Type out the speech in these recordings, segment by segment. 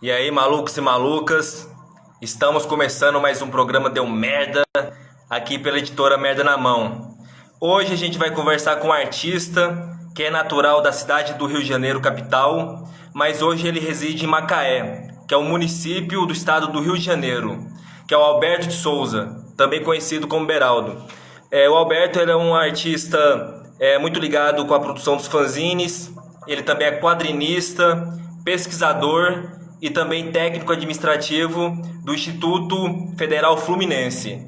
E aí, malucos e malucas, estamos começando mais um programa Deu Merda, aqui pela editora Merda na Mão. Hoje a gente vai conversar com um artista que é natural da cidade do Rio de Janeiro, capital, mas hoje ele reside em Macaé, que é um município do estado do Rio de Janeiro, que é o Alberto de Souza, também conhecido como Beraldo. O Alberto ele é um artista muito ligado com a produção dos fanzines, ele também é quadrinista, pesquisador e também técnico administrativo do Instituto Federal Fluminense.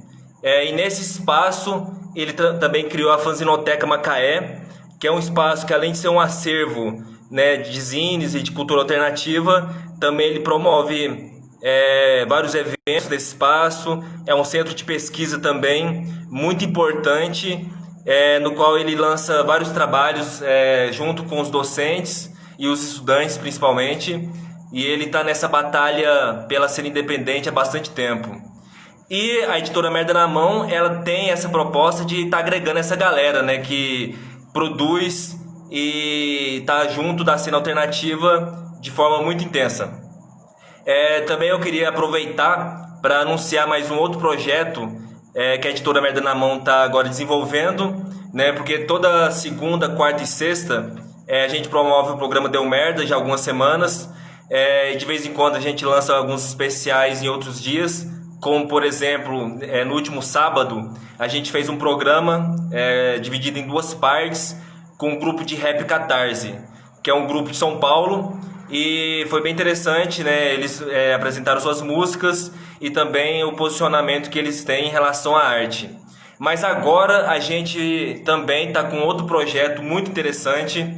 E nesse espaço ele também criou a Fanzinoteca Macaé, que é um espaço que, além de ser um acervo, né, de zines e de cultura alternativa, também ele promove vários eventos desse espaço. É um centro de pesquisa também muito importante, no qual ele lança vários trabalhos junto com os docentes e os estudantes principalmente, e ele está nessa batalha pela cena independente há bastante tempo. E a editora Merda na Mão, ela tem essa proposta de estar agregando essa galera, né, que produz e está junto da cena alternativa de forma muito intensa. Também eu queria aproveitar para anunciar mais um outro projeto que a editora Merda na Mão está agora desenvolvendo, né, porque toda segunda, quarta e sexta a gente promove o programa Deu Merda já há algumas semanas. De vez em quando a gente lança alguns especiais em outros dias, como por exemplo, no último sábado a gente fez um programa dividido em duas partes com um grupo de rap Catarse, que é um grupo de São Paulo, e foi bem interessante, né? Eles apresentaram suas músicas e também o posicionamento que eles têm em relação à arte. Mas agora a gente também está com outro projeto muito interessante.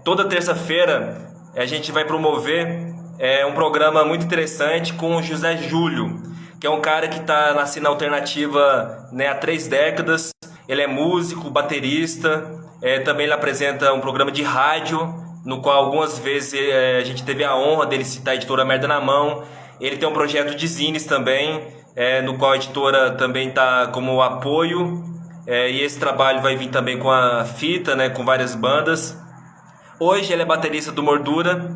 Toda terça-feira a gente vai promover um programa muito interessante com o José Júlio, que é um cara que está na cena alternativa, né, há 3 décadas. Ele é músico, baterista, também ele apresenta um programa de rádio, no qual algumas vezes a gente teve a honra dele citar a editora Merda na Mão. Ele tem um projeto de zines também, no qual a editora também está como apoio, e esse trabalho vai vir também com a fita, né, com várias bandas. Hoje ele é baterista do Mordura,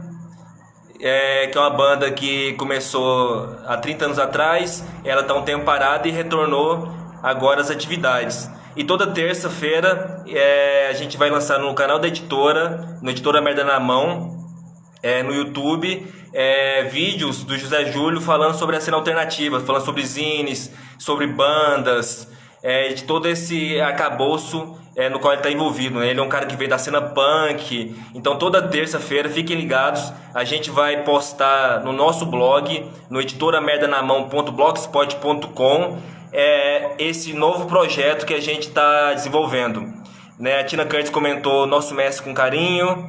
que é uma banda que começou há 30 anos atrás. Ela está um tempo parada e retornou agora às atividades. E toda terça-feira a gente vai lançar no canal da editora, no Editora Merda na Mão, no YouTube, vídeos do José Júlio falando sobre a cena alternativa, falando sobre zines, sobre bandas, de todo esse arcabouço no qual ele está envolvido, né? Ele é um cara que veio da cena punk. Então toda terça-feira, fiquem ligados, a gente vai postar no nosso blog, no editoramerdanamão.blogspot.com, esse novo projeto que a gente está desenvolvendo, né? A Tina Curtis comentou nosso mestre com carinho,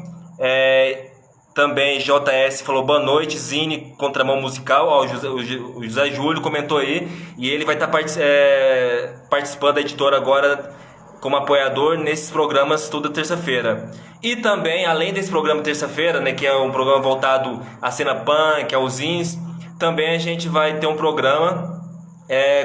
também JS falou boa noite, Zine Contramão Musical. O José Júlio comentou aí, e ele vai estar participando da editora agora como apoiador nesses programas toda terça-feira. E também, além desse programa terça-feira, né, que é um programa voltado à cena punk, aos zines, também a gente vai ter um programa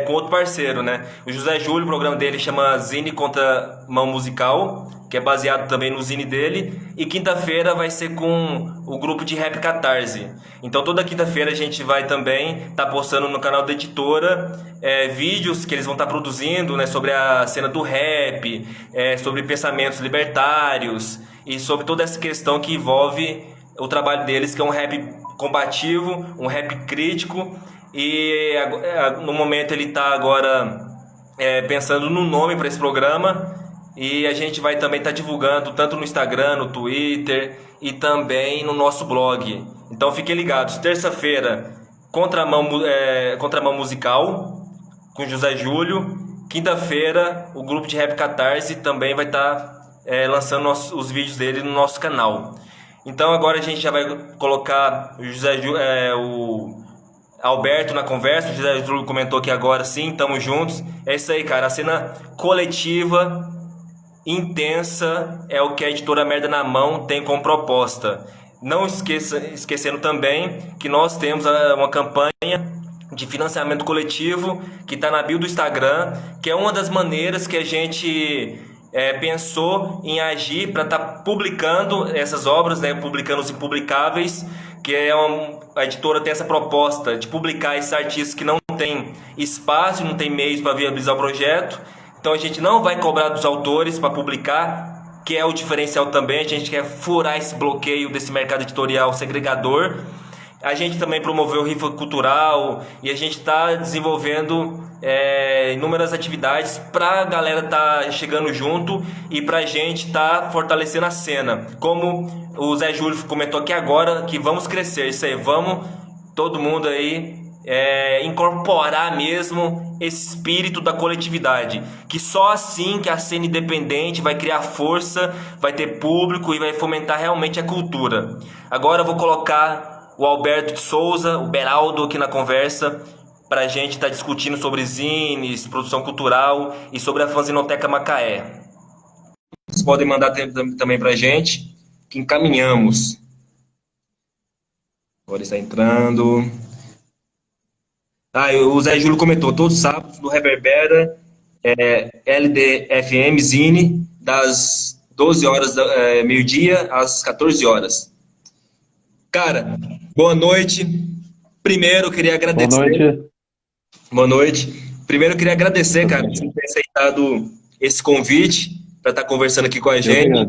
com outro parceiro, né? O José Júlio, o programa dele chama Zine Contramão Musical, que é baseado também no zine dele. E quinta-feira vai ser com o grupo de rap Catarse. Então toda quinta-feira a gente vai também estar postando no canal da editora vídeos que eles vão estar produzindo, né, sobre a cena do rap, sobre pensamentos libertários e sobre toda essa questão que envolve o trabalho deles, que é um rap combativo, um rap crítico. E no momento ele está agora pensando no nome para esse programa, e a gente vai também estar divulgando tanto no Instagram, no Twitter e também no nosso blog. Então fiquem ligados, terça-feira Contramão Musical com José Júlio, quinta-feira o grupo de rap Catarse também vai estar lançando os vídeos dele no nosso canal. Então agora a gente já vai colocar o Alberto na conversa. O José Júlio comentou que agora sim, tamo juntos. É isso aí, cara, a cena coletiva intensa é o que a editora Merda na Mão tem como proposta. Não esquecendo também que nós temos uma campanha de financiamento coletivo que está na bio do Instagram, que é uma das maneiras que a gente pensou em agir para estar publicando essas obras, né, publicando os impublicáveis, porque a editora tem essa proposta de publicar esses artistas que não têm espaço, não têm meios para viabilizar o projeto. Então a gente não vai cobrar dos autores para publicar, que é o diferencial também. A gente quer furar esse bloqueio desse mercado editorial segregador. A gente também promoveu rifa cultural e a gente está desenvolvendo inúmeras atividades para a galera estar chegando junto e para a gente estar fortalecendo a cena. Como o Zé Júlio comentou aqui agora, que vamos crescer, isso aí, vamos todo mundo aí incorporar mesmo esse espírito da coletividade, que só assim que a cena independente vai criar força, vai ter público e vai fomentar realmente a cultura. Agora eu vou colocar o Alberto de Souza, o Beraldo aqui na conversa, para a gente estar discutindo sobre zines, produção cultural e sobre a Fanzinoteca Macaé. Vocês podem mandar também para a gente, que encaminhamos. Agora está entrando. O Zé Júlio comentou, todos os sábados do Reverbera, LDFM Zine, das 12 horas, meio-dia, às 14 horas. Cara, boa noite. Primeiro, eu queria agradecer. Boa noite. Boa noite. Primeiro, eu queria agradecer, cara, por você ter aceitado esse convite para estar conversando aqui com a gente.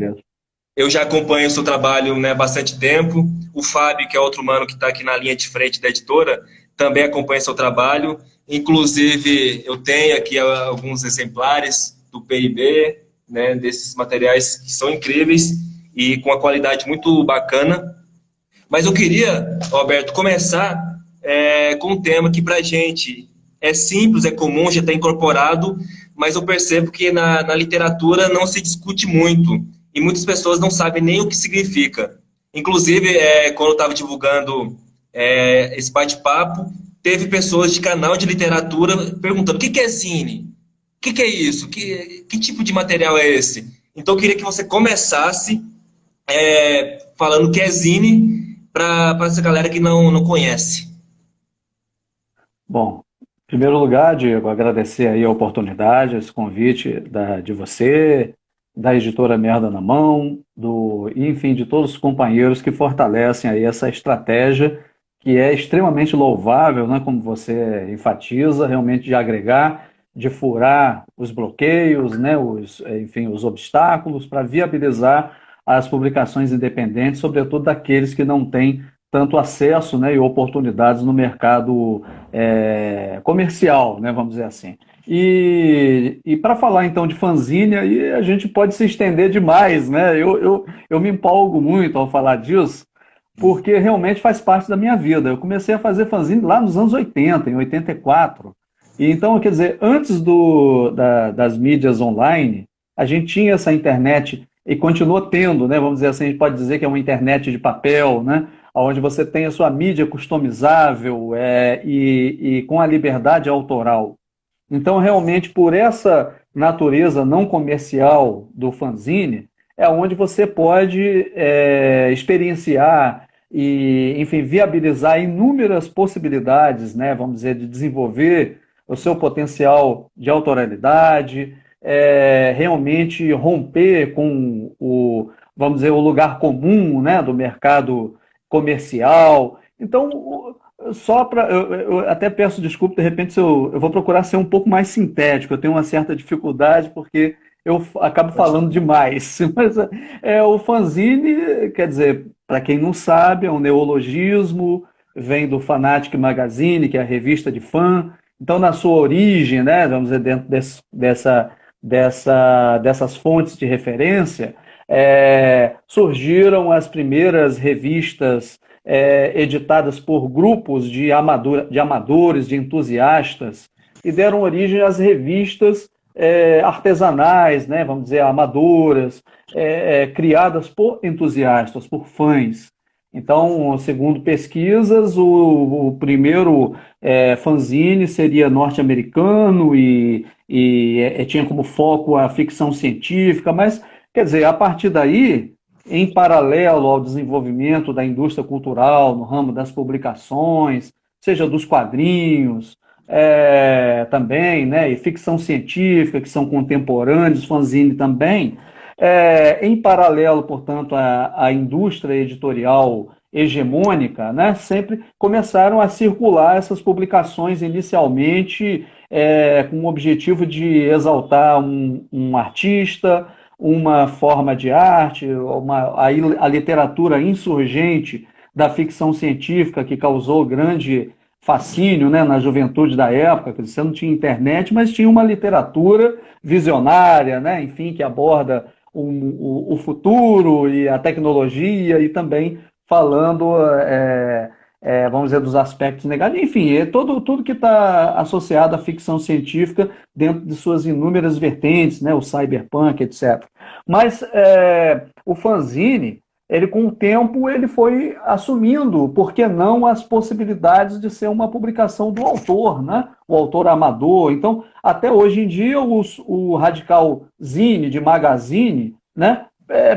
Eu já acompanho o seu trabalho, né, há bastante tempo. O Fábio, que é outro mano que está aqui na linha de frente da editora, também acompanha seu trabalho. Inclusive, eu tenho aqui alguns exemplares do PIB, né, desses materiais que são incríveis e com uma qualidade muito bacana. Mas eu queria, Alberto, começar com um tema que pra gente é simples, é comum, já está incorporado, mas eu percebo que na literatura não se discute muito e muitas pessoas não sabem nem o que significa. Inclusive, quando eu estava divulgando esse bate-papo, teve pessoas de canal de literatura perguntando: o que é zine? O que é isso? Que tipo de material é esse? Então eu queria que você começasse falando o que é zine, para essa galera que não conhece. Bom, em primeiro lugar, Diego, agradecer aí a oportunidade, esse convite de você, da editora Merda na Mão, enfim, de todos os companheiros que fortalecem aí essa estratégia que é extremamente louvável, né, como você enfatiza, realmente de agregar, de furar os bloqueios, né, os obstáculos para viabilizar as publicações independentes, sobretudo daqueles que não têm tanto acesso, né, e oportunidades no mercado comercial, né, vamos dizer assim. E para falar então de fanzine, aí a gente pode se estender demais, né? Eu me empolgo muito ao falar disso, porque realmente faz parte da minha vida. Eu comecei a fazer fanzine lá nos anos 80, em 84. E então, quer dizer, antes das mídias online, a gente tinha essa internet e continua tendo, né? Vamos dizer assim, a gente pode dizer que é uma internet de papel, né? Onde você tem a sua mídia customizável e com a liberdade autoral. Então, realmente, por essa natureza não comercial do fanzine, é onde você pode experienciar e, enfim, viabilizar inúmeras possibilidades, né? Vamos dizer, de desenvolver o seu potencial de autoralidade, realmente romper com vamos dizer, o lugar comum, né, do mercado comercial. Então, eu até peço desculpa, de repente, se eu vou procurar ser um pouco mais sintético, eu tenho uma certa dificuldade, porque eu acabo falando demais. Mas o fanzine, quer dizer, para quem não sabe, é um neologismo, vem do Fanatic Magazine, que é a revista de fã. Então, na sua origem, né, vamos dizer, dentro dessas fontes de referência, surgiram as primeiras revistas editadas por grupos de amadores, de entusiastas, e deram origem às revistas artesanais, né, vamos dizer, amadoras, criadas por entusiastas, por fãs. Então, segundo pesquisas, o primeiro fanzine seria norte-americano e tinha como foco a ficção científica, mas, quer dizer, a partir daí, em paralelo ao desenvolvimento da indústria cultural, no ramo das publicações, seja dos quadrinhos, também, né, e ficção científica, que são contemporâneos, fanzine também, Em paralelo, portanto, à indústria editorial hegemônica, né, sempre começaram a circular essas publicações inicialmente com o objetivo de exaltar um artista, uma forma de arte, a literatura insurgente da ficção científica que causou grande fascínio, né, na juventude da época. Você não tinha internet, mas tinha uma literatura visionária, né, enfim, que aborda o futuro e a tecnologia e também falando, vamos dizer, dos aspectos negativos. Enfim, tudo que está associado à ficção científica dentro de suas inúmeras vertentes, né, o cyberpunk, etc. Mas o fanzine, ele com o tempo ele foi assumindo, por que não, as possibilidades de ser uma publicação do autor, né? O autor amador. Então, até hoje em dia, o radical zine, de magazine, né,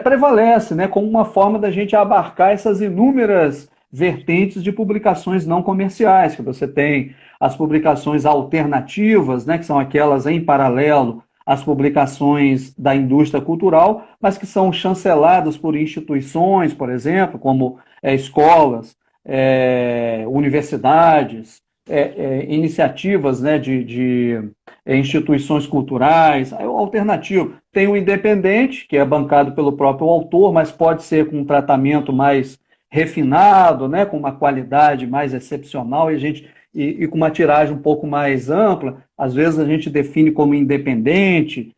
prevalece, né, como uma forma da gente abarcar essas inúmeras vertentes de publicações não comerciais, que você tem as publicações alternativas, né, que são aquelas em paralelo às publicações da indústria cultural, mas que são chanceladas por instituições, por exemplo, como escolas, universidades, iniciativas, né, de instituições culturais. Aí, o alternativo tem o independente, que é bancado pelo próprio autor, mas pode ser com um tratamento mais refinado, né, com uma qualidade mais excepcional e com uma tiragem um pouco mais ampla. Às vezes a gente define como independente.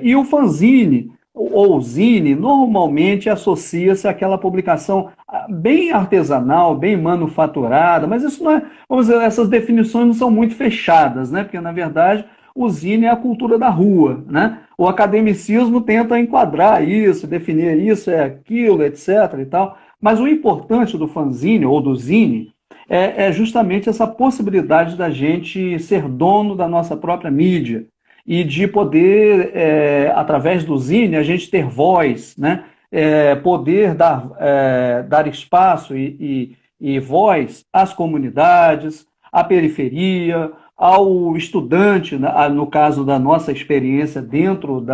E o fanzine ou zine normalmente associa-se àquela publicação bem artesanal, bem manufaturada, mas isso não é, vamos dizer, essas definições não são muito fechadas, né? Porque, na verdade, o zine é a cultura da rua, né? O academicismo tenta enquadrar isso, definir isso, é aquilo, etc. e tal, mas o importante do fanzine ou do zine é justamente essa possibilidade da gente ser dono da nossa própria mídia e de poder, através do zine, a gente ter voz, né? Poder dar espaço e voz às comunidades, à periferia, ao estudante, no caso da nossa experiência dentro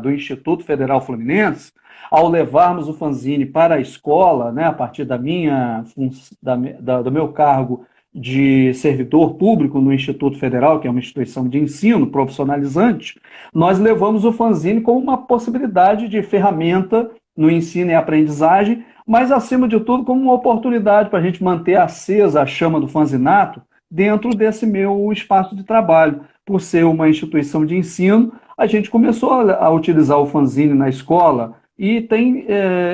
do Instituto Federal Fluminense, ao levarmos o fanzine para a escola, né, a partir do meu cargo de servidor público no Instituto Federal, que é uma instituição de ensino profissionalizante, nós levamos o fanzine como uma possibilidade de ferramenta no ensino e aprendizagem, mas, acima de tudo, como uma oportunidade para a gente manter acesa a chama do fanzinato dentro desse meu espaço de trabalho. Por ser uma instituição de ensino, a gente começou a utilizar o fanzine na escola e tem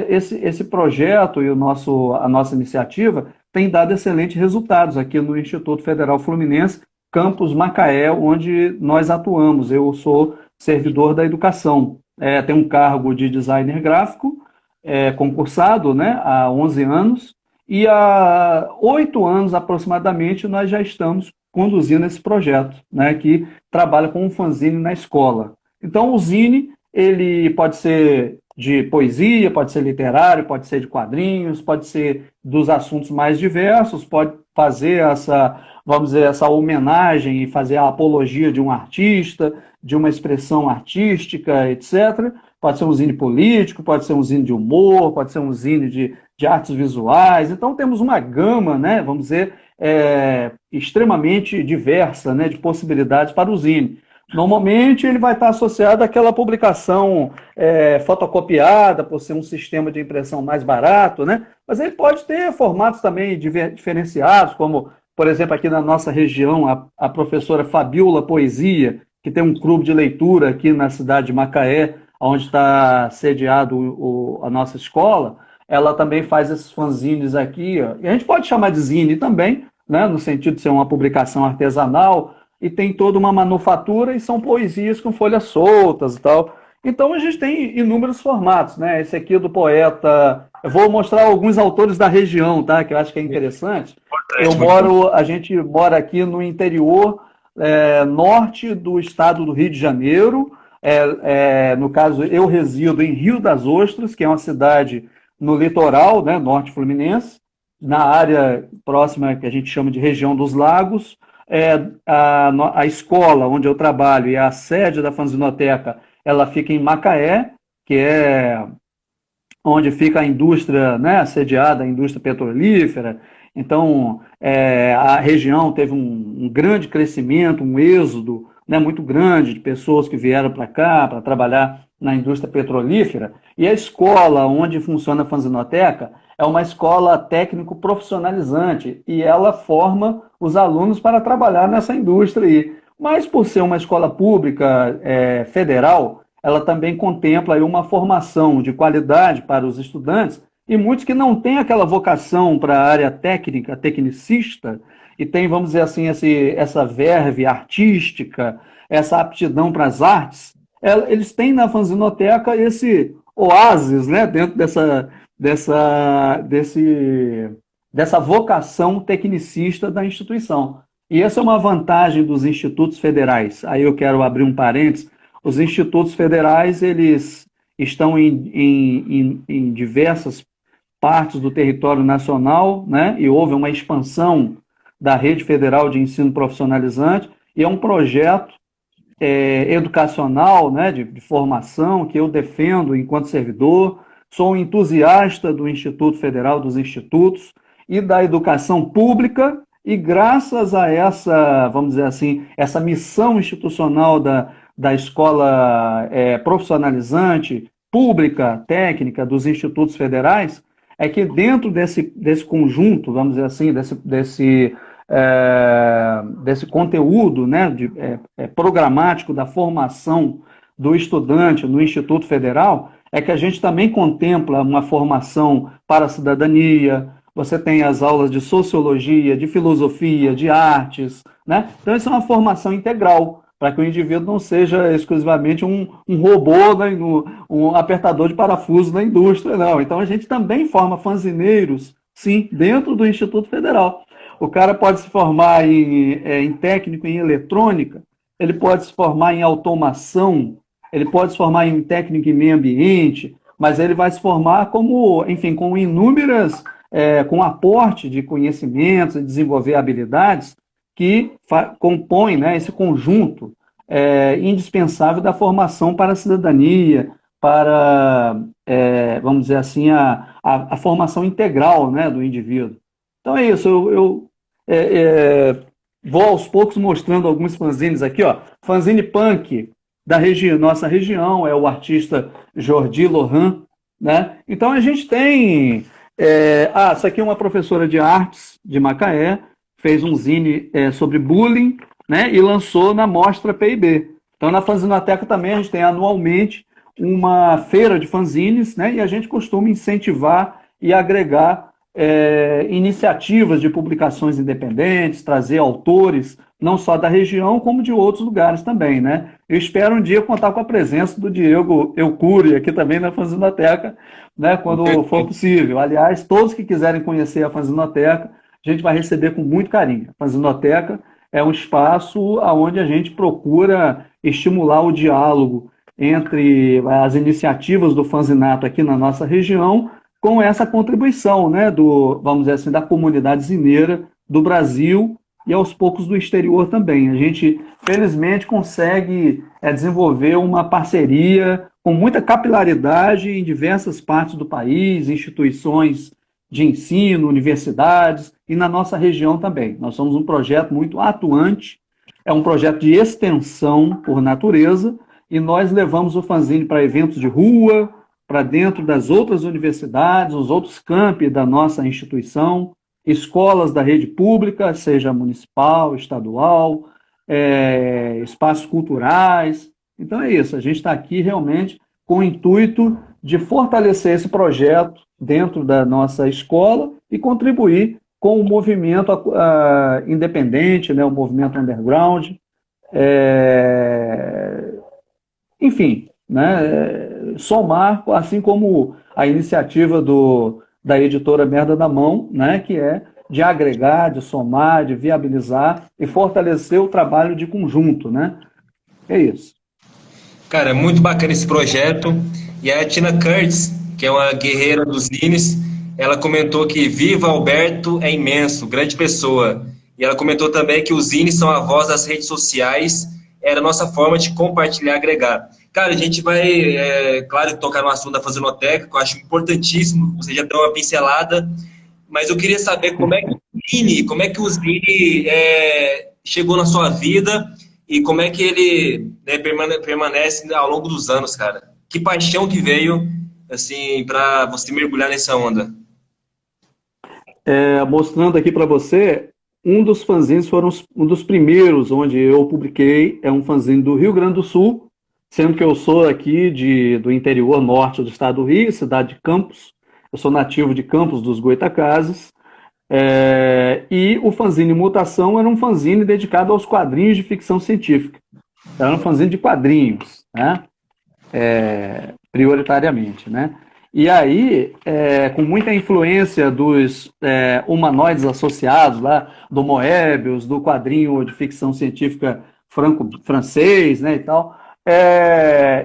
esse projeto e a nossa iniciativa tem dado excelentes resultados aqui no Instituto Federal Fluminense, campus Macaé, onde nós atuamos. Eu sou servidor da educação, tenho um cargo de designer gráfico, concursado, né, há 11 anos, e há 8 anos aproximadamente nós já estamos conduzindo esse projeto, né, que trabalha com um fanzine na escola. Então o zine, ele pode ser de poesia, pode ser literário, pode ser de quadrinhos, pode ser dos assuntos mais diversos, pode fazer vamos dizer, essa homenagem e fazer a apologia de um artista, de uma expressão artística, etc. Pode ser um zine político, pode ser um zine de humor, pode ser um zine de artes visuais. Então temos uma gama, né, vamos dizer, extremamente diversa, né, de possibilidades para o zine. Normalmente ele vai estar associado àquela publicação fotocopiada, por ser um sistema de impressão mais barato, né? Mas ele pode ter formatos também diferenciados, como, por exemplo, aqui na nossa região, a professora Fabiola Poesia, que tem um clube de leitura aqui na cidade de Macaé, onde está sediado a nossa escola. Ela também faz esses fanzines aqui, ó. E a gente pode chamar de zine também, né? No sentido de ser uma publicação artesanal, e tem toda uma manufatura e são poesias com folhas soltas e tal. Então a gente tem inúmeros formatos, né? Esse aqui é do poeta. Eu vou mostrar alguns autores da região, tá? Que eu acho que é interessante. A gente mora aqui no interior norte do estado do Rio de Janeiro. No caso, eu resido em Rio das Ostras, que é uma cidade no litoral, né? Norte fluminense, na área próxima que a gente chama de região dos lagos. A escola onde eu trabalho e a sede da fanzinoteca, ela fica em Macaé, que é onde fica a indústria, né, sediada a indústria petrolífera. Então, a região teve um grande crescimento, um êxodo, né, muito grande de pessoas que vieram para cá para trabalhar na indústria petrolífera. E a escola onde funciona a fanzinoteca é uma escola técnico profissionalizante e ela forma os alunos para trabalhar nessa indústria aí. Mas por ser uma escola pública federal, ela também contempla aí uma formação de qualidade para os estudantes e muitos que não têm aquela vocação para a área técnica, tecnicista, e tem, vamos dizer assim, essa verve artística, essa aptidão para as artes, eles têm na fanzinoteca esse oásis, né, dentro dessa vocação tecnicista da instituição. E essa é uma vantagem dos institutos federais. Aí eu quero abrir um parênteses. Os institutos federais, eles estão em diversas partes do território nacional, né? E houve uma expansão da rede federal de ensino profissionalizante, e é um projeto educacional, né, de formação, que eu defendo enquanto servidor. Sou um entusiasta do Instituto Federal, dos institutos e da educação pública, e graças a essa, vamos dizer assim, essa missão institucional da escola profissionalizante, pública, técnica, dos institutos federais, é que dentro desse conjunto, vamos dizer assim, desse conteúdo, né, programático da formação do estudante no Instituto Federal, é que a gente também contempla uma formação para a cidadania. Você tem as aulas de sociologia, de filosofia, de artes, né? Então isso é uma formação integral, para que o indivíduo não seja exclusivamente um robô, né, um apertador de parafuso da indústria, não. Então a gente também forma fanzineiros, sim, dentro do Instituto Federal. O cara pode se formar em técnico em eletrônica, ele pode se formar em automação, ele pode se formar em técnico em meio ambiente, mas ele vai se formar como, enfim, com inúmeras, com aporte de conhecimentos e desenvolver habilidades que compõem, né, esse conjunto indispensável da formação para a cidadania, para, vamos dizer assim, a formação integral, né, do indivíduo. Então é isso, eu vou aos poucos mostrando alguns fanzines aqui, ó. Fanzine punk da nossa região, é o artista Jordi Lohan, né? Então a gente tem... essa aqui é uma professora de artes de Macaé, fez um zine sobre bullying, né? E lançou na Mostra PIB. Então na Fanzinoteca também a gente tem anualmente uma feira de fanzines, né? E a gente costuma incentivar e agregar iniciativas de publicações independentes, trazer autores, não só da região, como de outros lugares também, né? Eu espero um dia contar com a presença do Diego Eucuri aqui também na Fanzinoteca, né, quando for possível. Aliás, todos que quiserem conhecer a Fanzinoteca, a gente vai receber com muito carinho. A Fanzinoteca é um espaço onde a gente procura estimular o diálogo entre as iniciativas do fanzinato aqui na nossa região, com essa contribuição, né, vamos dizer assim, da comunidade zineira do Brasil e aos poucos do exterior também. A gente, felizmente, consegue desenvolver uma parceria com muita capilaridade em diversas partes do país, instituições de ensino, universidades e na nossa região também. Nós somos um projeto muito atuante, é um projeto de extensão por natureza, e nós levamos o fanzine para eventos de rua, para dentro das outras universidades, os outros campi da nossa instituição, escolas da rede pública, seja municipal, estadual, espaços culturais. Então é isso, a gente está aqui realmente com o intuito de fortalecer esse projeto dentro da nossa escola e contribuir com o movimento independente, né, o movimento underground, enfim, né, somar, assim como a iniciativa da editora Merda na Mão, né, que é de agregar, de somar, de viabilizar e fortalecer o trabalho de conjunto, né? É isso. Cara, é muito bacana esse projeto. E a Tina Curtis, que é uma guerreira dos zines, ela comentou que Viva Alberto é imenso, grande pessoa. E ela comentou também que os zines são a voz das redes sociais, era a nossa forma de compartilhar e agregar. Cara, a gente vai, claro, tocar no assunto da Fazenoteca, que eu acho importantíssimo, você já deu uma pincelada, mas eu queria saber como é que o Zine chegou na sua vida e como é que ele, né, permanece ao longo dos anos, cara. Que paixão que veio, assim, para você mergulhar nessa onda. Mostrando aqui para você, um dos fanzines um dos primeiros onde eu publiquei, é um fanzine do Rio Grande do Sul, sendo que eu sou aqui do interior norte do estado do Rio, cidade de Campos. Eu sou nativo de Campos dos Goytacazes. E o fanzine Mutação era um fanzine dedicado aos quadrinhos de ficção científica. Era um fanzine de quadrinhos, né? Prioritariamente, né? E aí, com muita influência dos humanoides associados lá, do Moebius, do quadrinho de ficção científica franco-francês, né, e tal.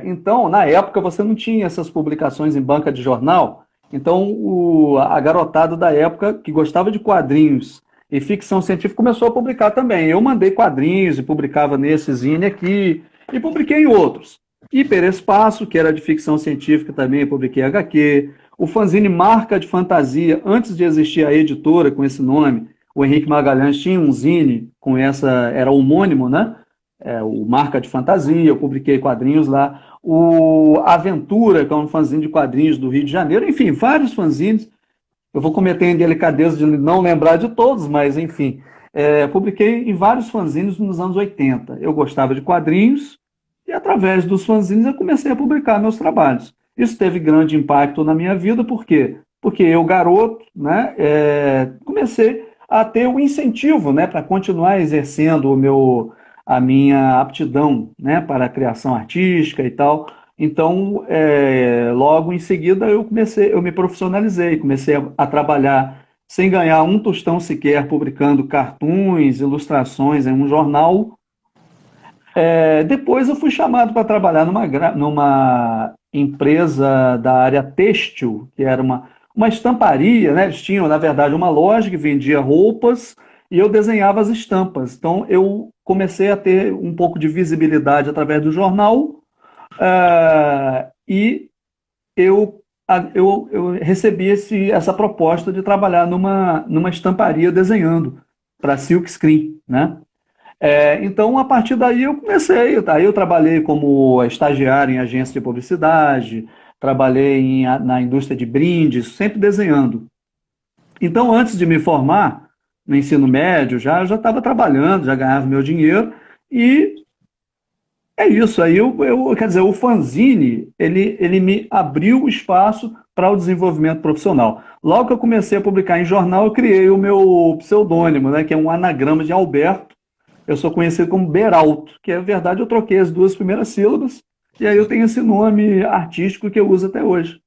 Então, na época, você não tinha essas publicações em banca de jornal. Então, a garotada da época, que gostava de quadrinhos e ficção científica, começou a publicar também. Eu mandei quadrinhos e publicava nesse zine aqui, e publiquei em outros. Hiperespaço, que era de ficção científica também, publiquei HQ. O fanzine Marca de Fantasia, antes de existir a editora com esse nome, o Henrique Magalhães tinha um zine com era homônimo, né? O Marca de Fantasia, eu publiquei quadrinhos lá. O Aventura, que é um fanzine de quadrinhos do Rio de Janeiro, enfim, vários fanzines. Eu vou cometer a indelicadeza de não lembrar de todos, mas enfim. Publiquei em vários fanzines nos anos 80. Eu gostava de quadrinhos, e através dos fanzines eu comecei a publicar meus trabalhos. Isso teve grande impacto na minha vida, por quê? Porque eu, garoto, né, comecei a ter o incentivo, né, para continuar exercendo a minha aptidão, né, para a criação artística e tal. Então, logo em seguida eu me profissionalizei, comecei a trabalhar sem ganhar um tostão sequer, publicando cartoons, ilustrações em um jornal. Depois eu fui chamado para trabalhar numa empresa da área têxtil, que era uma estamparia, né? Eles tinham, na verdade, uma loja que vendia roupas e eu desenhava as estampas. Então eu comecei a ter um pouco de visibilidade através do jornal, e eu recebi essa proposta de trabalhar numa estamparia desenhando para silkscreen, né? Então, a partir daí eu comecei. Aí eu trabalhei como estagiário em agência de publicidade, trabalhei na indústria de brindes, sempre desenhando. Então, antes de me formar no ensino médio, eu já estava trabalhando, já ganhava meu dinheiro, e é isso. Aí quer dizer, o fanzine, ele me abriu o espaço para o desenvolvimento profissional. Logo que eu comecei a publicar em jornal, eu criei o meu pseudônimo, né, que é um anagrama de Alberto. Eu sou conhecido como Beralto, que é verdade, eu troquei as duas primeiras sílabas, e aí eu tenho esse nome artístico que eu uso até hoje.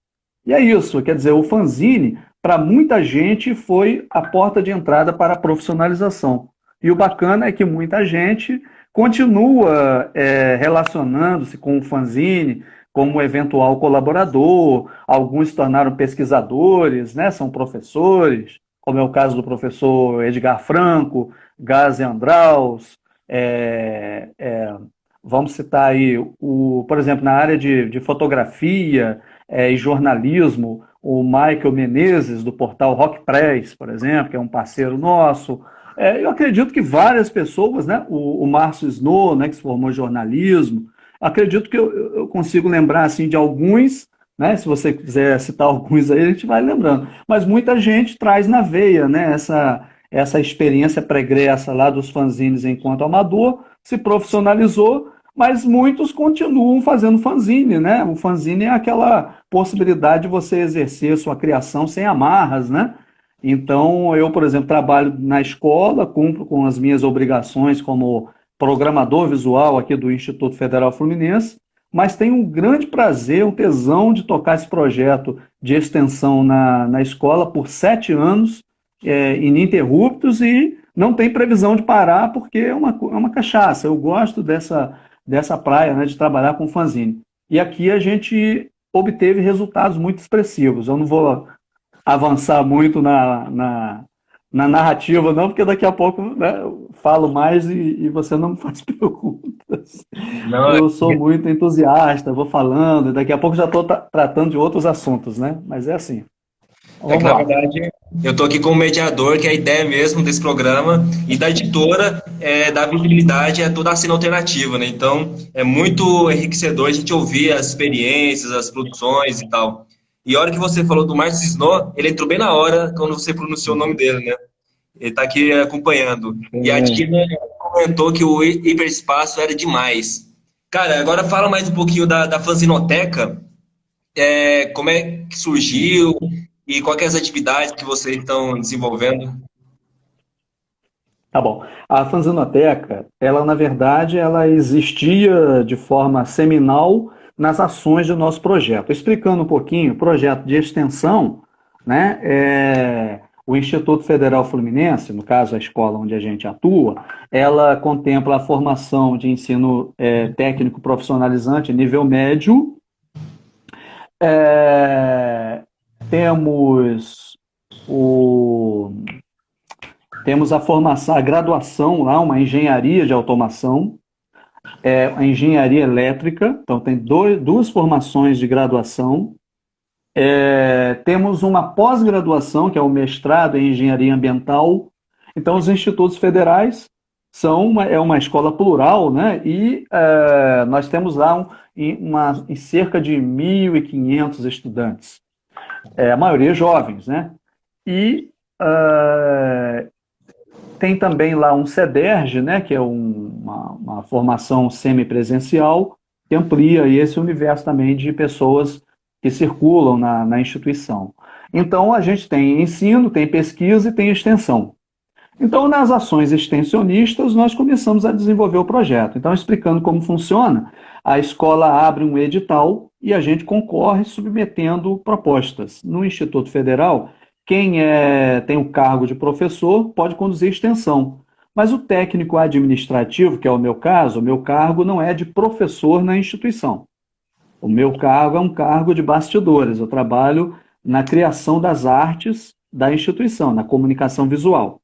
E é isso, quer dizer, o fanzine, para muita gente, foi a porta de entrada para a profissionalização. E o bacana é que muita gente continua relacionando-se com o fanzine como eventual colaborador, alguns se tornaram pesquisadores, né, são professores, como é o caso do professor Edgar Franco, Gazi Andraus, vamos citar aí, por exemplo, na área de fotografia e jornalismo, o Michael Menezes, do portal Rock Press, por exemplo, que é um parceiro nosso. Eu acredito que várias pessoas, né, o Márcio Snow, né, que se formou em jornalismo, acredito que eu consigo lembrar assim, de alguns, né, se você quiser citar alguns aí, a gente vai lembrando. Mas muita gente traz na veia, né, essa experiência pregressa lá dos fanzines enquanto amador, se profissionalizou, mas muitos continuam fazendo fanzine, né? O fanzine é aquela possibilidade de você exercer sua criação sem amarras, né? Então, eu, por exemplo, trabalho na escola, cumpro com as minhas obrigações como programador visual aqui do Instituto Federal Fluminense, mas tenho um grande prazer, um tesão de tocar esse projeto de extensão na escola por 7 anos, ininterruptos, e não tem previsão de parar porque é uma cachaça. Eu gosto dessa praia, né, de trabalhar com fanzine. E aqui a gente obteve resultados muito expressivos. Eu não vou avançar muito na narrativa não, porque daqui a pouco, né, eu falo mais e você não me faz perguntas. Não, Eu sou muito entusiasta, vou falando, e daqui a pouco já estou tratando de outros assuntos, né? Mas é assim. Então, é que vamos na lá. verdade eu estou aqui como mediador, que é a ideia mesmo desse programa, e da editora é dar visibilidade a toda a cena alternativa, né? Então é muito enriquecedor a gente ouvir as experiências, as produções e tal. E a hora que você falou do Márcio Cisnó, ele entrou bem na hora quando você pronunciou o nome dele, né? Ele está aqui acompanhando. E a É, Tina comentou que o hiperespaço era demais. Cara, agora fala mais um pouquinho da Fanzinoteca. Como é que surgiu e quais que é as atividades que vocês estão desenvolvendo? tá bom. A Fanzinoteca, ela na verdade, ela existia de forma seminal nas ações do nosso projeto. Explicando um pouquinho, o projeto de extensão, né, o Instituto Federal Fluminense, no caso a escola onde a gente atua, ela contempla a formação de ensino técnico profissionalizante nível médio. É, temos o temos a formação, a graduação lá, uma engenharia de automação, a engenharia elétrica, então tem duas formações de graduação. Temos uma pós-graduação, que é o mestrado em engenharia ambiental. Então, os institutos federais é uma escola plural, né? E nós temos lá em cerca de 1.500 estudantes, a maioria jovens, né? E uh, tem também lá um CEDERJ, né, que é uma formação semipresencial, que amplia esse universo também de pessoas que circulam na instituição. Então, a gente tem ensino, tem pesquisa e tem extensão. Então, nas ações extensionistas, nós começamos a desenvolver o projeto. Então, explicando como funciona, a escola abre um edital e a gente concorre submetendo propostas. No Instituto Federal, quem tem o cargo de professor pode conduzir extensão. Mas o técnico administrativo, que é o meu caso, o meu cargo não é de professor na instituição. O meu cargo é um cargo de bastidores. Eu trabalho na criação das artes da instituição, na comunicação visual.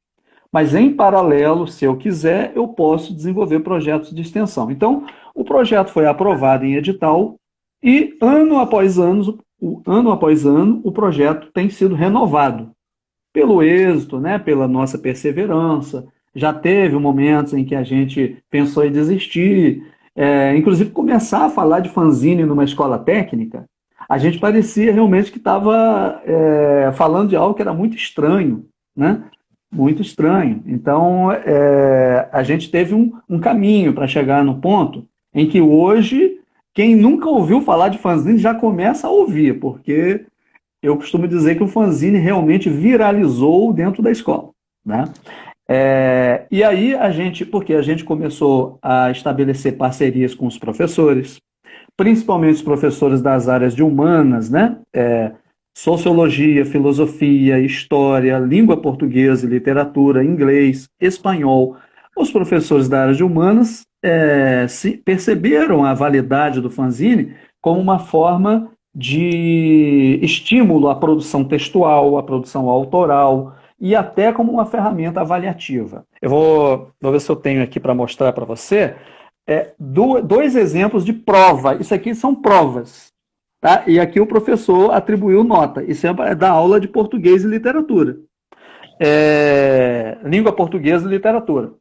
Mas, em paralelo, se eu quiser, eu posso desenvolver projetos de extensão. Então, o projeto foi aprovado em edital e, ano após ano, o projeto tem sido renovado pelo êxito, né, pela nossa perseverança. Já teve momentos em que a gente pensou em desistir, inclusive começar a falar de fanzine numa escola técnica, a gente parecia realmente que estava falando de algo que era muito estranho, né? Muito estranho. Então, a gente teve um caminho para chegar no ponto em que hoje, quem nunca ouviu falar de fanzine já começa a ouvir, porque eu costumo dizer que o fanzine realmente viralizou dentro da escola, né? E aí porque a gente começou a estabelecer parcerias com os professores, principalmente os professores das áreas de humanas, né? Sociologia, filosofia, história, língua portuguesa e literatura, inglês, espanhol. Os professores da área de humanas perceberam a validade do fanzine como uma forma de estímulo à produção textual, à produção autoral e até como uma ferramenta avaliativa. Eu vou ver se eu tenho aqui para mostrar para você dois exemplos de prova. Isso aqui são provas. Tá? E aqui o professor atribuiu nota. Isso é da aula de português e literatura. Língua portuguesa e literatura.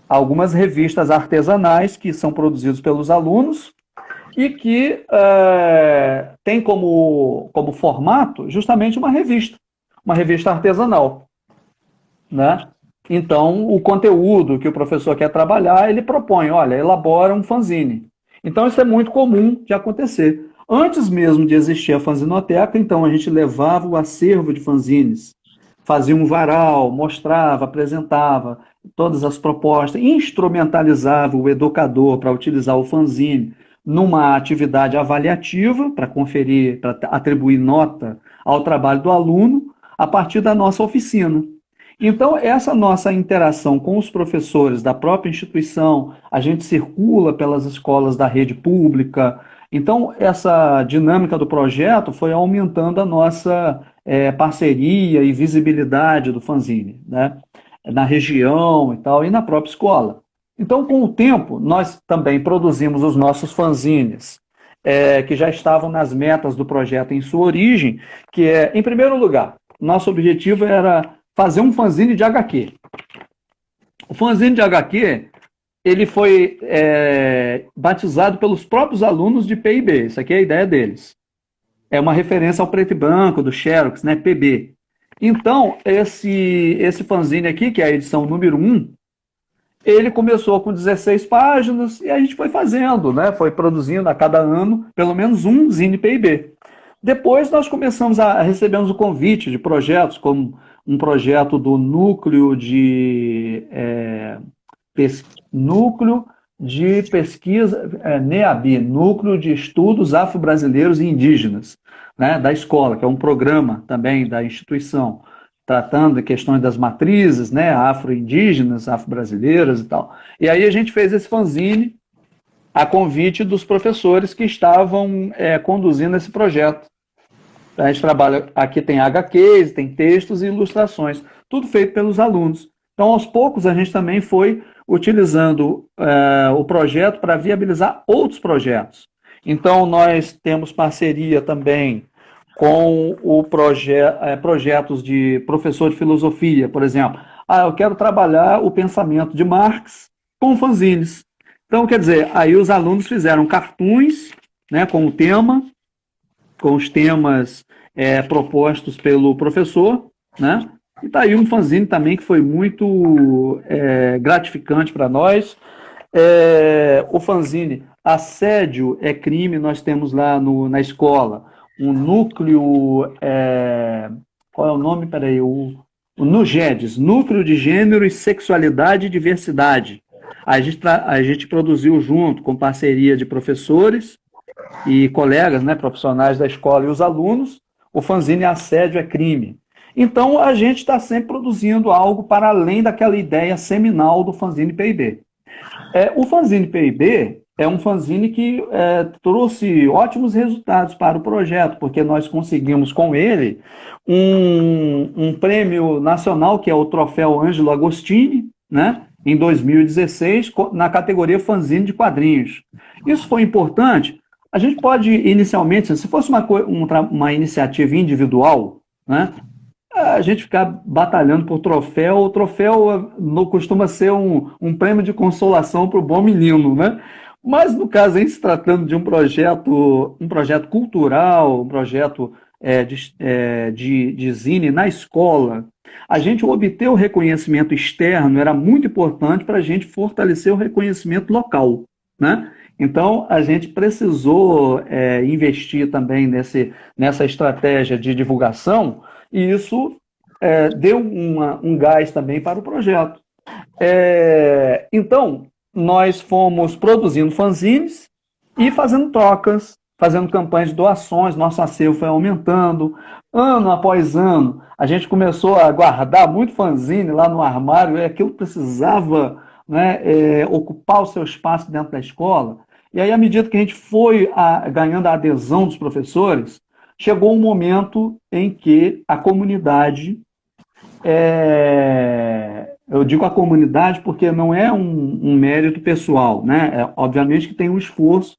Algumas revistas artesanais que são produzidas pelos alunos e que tem como formato justamente uma revista artesanal, né? Então, o conteúdo que o professor quer trabalhar, ele propõe, olha, elabora um fanzine. Então, isso é muito comum de acontecer. Antes mesmo de existir a fanzinoteca, então, a gente levava o acervo de fanzines, fazia um varal, mostrava, apresentava todas as propostas, instrumentalizava o educador para utilizar o fanzine numa atividade avaliativa, para conferir, para atribuir nota ao trabalho do aluno, a partir da nossa oficina. Então, essa nossa interação com os professores da própria instituição, a gente circula pelas escolas da rede pública. Então, essa dinâmica do projeto foi aumentando a nossa parceria e visibilidade do fanzine, né? Na região e tal, e na própria escola. Então, com o tempo, nós também produzimos os nossos fanzines, que já estavam nas metas do projeto em sua origem, que é, em primeiro lugar, nosso objetivo era fazer um fanzine de HQ. O fanzine de HQ, ele foi batizado pelos próprios alunos de PIB, isso aqui é a ideia deles. É uma referência ao preto e branco, do Xerox, né, PB. Então, esse fanzine aqui, que é a edição número 1, ele começou com 16 páginas e a gente foi fazendo, né? Foi produzindo a cada ano pelo menos um zine PIB. Depois nós começamos a recebemos o convite de projetos, como um projeto do Núcleo de Pesquisa, NEABI, Núcleo de Estudos Afro-Brasileiros e Indígenas, né? Da escola, que é um programa também da instituição, tratando de questões das matrizes, né, afro-indígenas, afro-brasileiras e tal. E aí a gente fez esse fanzine a convite dos professores que estavam conduzindo esse projeto. A gente trabalha, aqui tem HQs, tem textos e ilustrações, tudo feito pelos alunos. Então, aos poucos, a gente também foi utilizando o projeto para viabilizar outros projetos. Então, nós temos parceria também com projetos de professor de filosofia, por exemplo. Eu quero trabalhar o pensamento de Marx com fanzines. Então, quer dizer, aí os alunos fizeram cartoons, né, com o tema, com os temas propostos pelo professor, né? E está aí um fanzine também que foi muito gratificante para nós. O fanzine Assédio é Crime, nós temos lá na escola um núcleo, qual é o nome? Peraí, o NUGEDS, Núcleo de Gênero e Sexualidade e Diversidade. A gente produziu junto, com parceria de professores e colegas, né, profissionais da escola e os alunos, o fanzine Assédio é Crime. Então, a gente está sempre produzindo algo para além daquela ideia seminal do fanzine PIB. O fanzine PIB é um fanzine que trouxe ótimos resultados para o projeto, porque nós conseguimos com ele um prêmio nacional, que é o Troféu Ângelo Agostini, né, em 2016, na categoria fanzine de quadrinhos. Isso foi importante. A gente pode, inicialmente, se fosse uma iniciativa individual, né, a gente ficar batalhando por troféu, o troféu não costuma ser um prêmio de consolação para o bom menino, né? Mas, no caso, em se tratando de um projeto cultural, um projeto de zine na escola, a gente obter o reconhecimento externo era muito importante para a gente fortalecer o reconhecimento local, né? Então, a gente precisou investir também nessa estratégia de divulgação, e isso deu um gás também para o projeto. Então, nós fomos produzindo fanzines e fazendo trocas, fazendo campanhas de doações, nosso acervo foi aumentando, ano após ano. A gente começou a guardar muito fanzine lá no armário, e aquilo precisava, né, ocupar o seu espaço dentro da escola. E aí, à medida que a gente foi ganhando a adesão dos professores, chegou um momento em que a comunidade, eu digo a comunidade porque não é um mérito pessoal, né? Obviamente que tem um esforço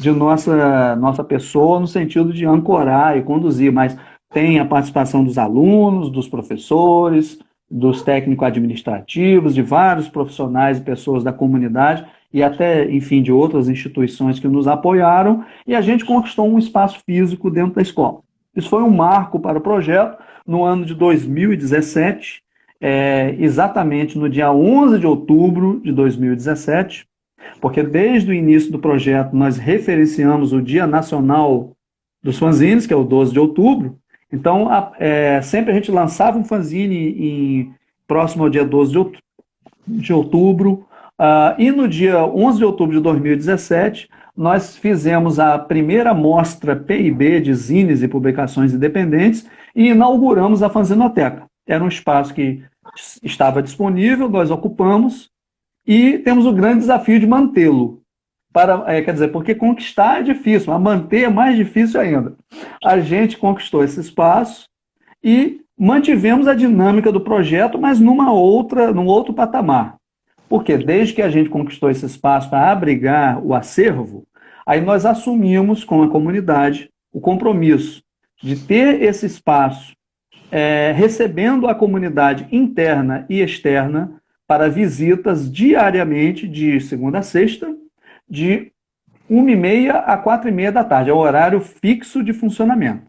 de nossa pessoa no sentido de ancorar e conduzir, mas tem a participação dos alunos, dos professores, dos técnicos administrativos, de vários profissionais e pessoas da comunidade, e até, enfim, de outras instituições que nos apoiaram, e a gente conquistou um espaço físico dentro da escola. Isso foi um marco para o projeto no ano de 2017, exatamente no dia 11 de outubro de 2017, porque desde o início do projeto nós referenciamos o Dia Nacional dos Fanzines, que é o 12 de outubro. Então, sempre a gente lançava um fanzine próximo ao dia 12 de outubro, e no dia 11 de outubro de 2017, nós fizemos a primeira mostra PIB de zines e publicações independentes e inauguramos a Fanzinoteca. Era um espaço que estava disponível, nós ocupamos e temos o grande desafio de mantê-lo. Quer dizer, porque conquistar é difícil, mas manter é mais difícil ainda. A gente conquistou esse espaço e mantivemos a dinâmica do projeto, mas num outro patamar. Porque desde que a gente conquistou esse espaço para abrigar o acervo, aí nós assumimos com a comunidade o compromisso de ter esse espaço recebendo a comunidade interna e externa para visitas diariamente, de segunda a sexta, de 1h30 a 4h30 da tarde. É o horário fixo de funcionamento.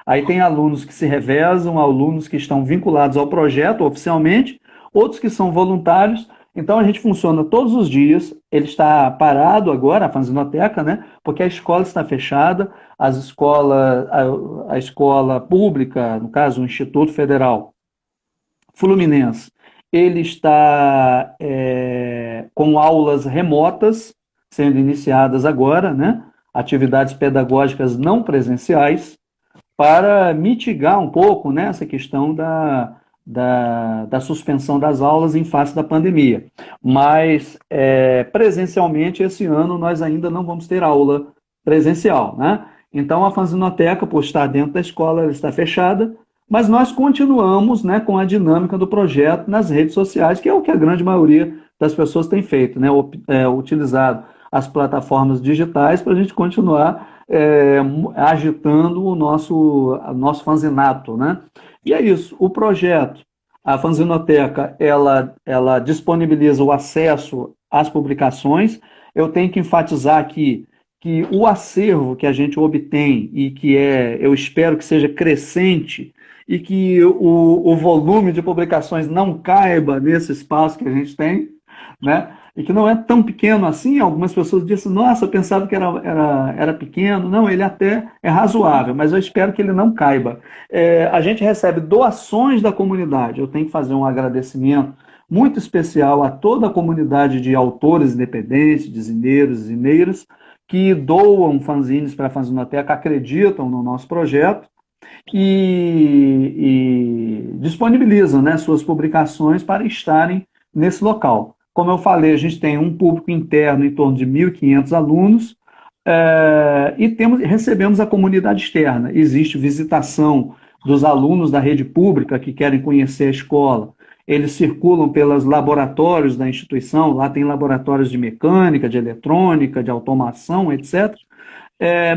Aí tem alunos que se revezam, alunos que estão vinculados ao projeto oficialmente, outros que são voluntários. Então a gente funciona todos os dias. Ele está parado agora, a fanzinoteca, né? Porque a escola está fechada, a escola pública, no caso o Instituto Federal Fluminense, ele está com aulas remotas sendo iniciadas agora, né? Atividades pedagógicas não presenciais, para mitigar um pouco, né, essa questão da suspensão das aulas em face da pandemia. Mas, presencialmente, esse ano, nós ainda não vamos ter aula presencial, né? Então, a fanzinoteca, por estar dentro da escola, ela está fechada, mas nós continuamos, né, com a dinâmica do projeto nas redes sociais, que é o que a grande maioria das pessoas tem feito, né, utilizado as plataformas digitais para a gente continuar agitando o nosso fanzinato, né? E é isso, o projeto, a fanzinoteca, ela disponibiliza o acesso às publicações. Eu tenho que enfatizar aqui que o acervo que a gente obtém e que eu espero que seja crescente e que o volume de publicações não caiba nesse espaço que a gente tem, né? E que não é tão pequeno assim. Algumas pessoas dizem, nossa, eu pensava que era pequeno. Não, ele até é razoável, mas eu espero que ele não caiba. A gente recebe doações da comunidade. Eu tenho que fazer um agradecimento muito especial a toda a comunidade de autores independentes, de zineiros e zineiras, que doam fanzines para a fanzinoteca, acreditam no nosso projeto e disponibilizam, né, suas publicações para estarem nesse local. Como eu falei, a gente tem um público interno em torno de 1.500 alunos e recebemos a comunidade externa. Existe visitação dos alunos da rede pública que querem conhecer a escola. Eles circulam pelos laboratórios da instituição, lá tem laboratórios de mecânica, de eletrônica, de automação, etc.